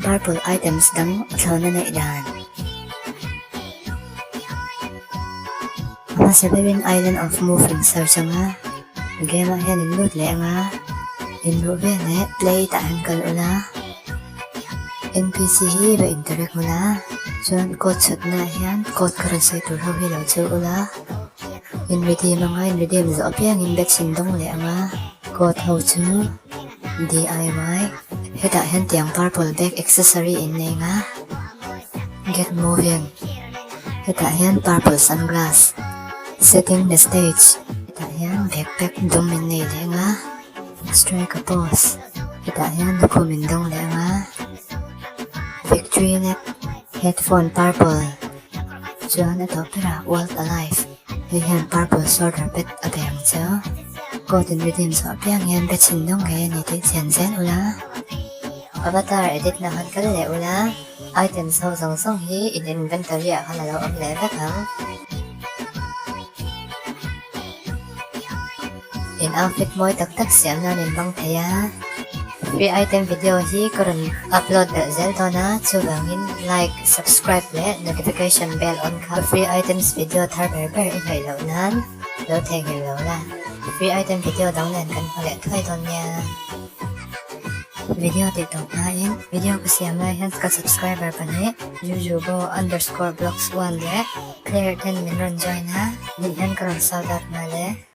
purple items dang Thlâwn na idan. Ama Severin Island of Moving Search nga. Game ayan inload le nga. Inload le play taan kal ula. NPC hi ba interact mula. Chuan code shot na ayan. Code currency turhaw hilaw chu ula. In redeem nga in redeem zo apiang in bet sindong le nga. Code how chu DIY. Hita ayan tiang purple bag accessory in ne nga. Get moving. Hita ayan purple sunglass. Setting the stage. Hita ayan backpack dominate le nga. Strike a pose. Hita ayan nakumindong le nga. Victory net. Headphone purple. Chuan ito pera world alive. Ayan purple shoulder pet apayang cho. Golden redeem so apayang yan bet sindong kaya niti zen ula. Avatar edit na kalale ula. Items ho song hi in inventory akalalaw ang level ang. In outfit mo taktak siya na nimbang kaya. Free item video hi karon upload zelto na chubangin like subscribe le notification bell on ka. Free items video thar berber in ilawnan lo tag ilawla. Free item video download kan pala kay ton niya. Video dito kain video ko siya may hands ka subscriber pa ni jujubo_blocks1 le player 10 minron join ha. Din karon shout out na le.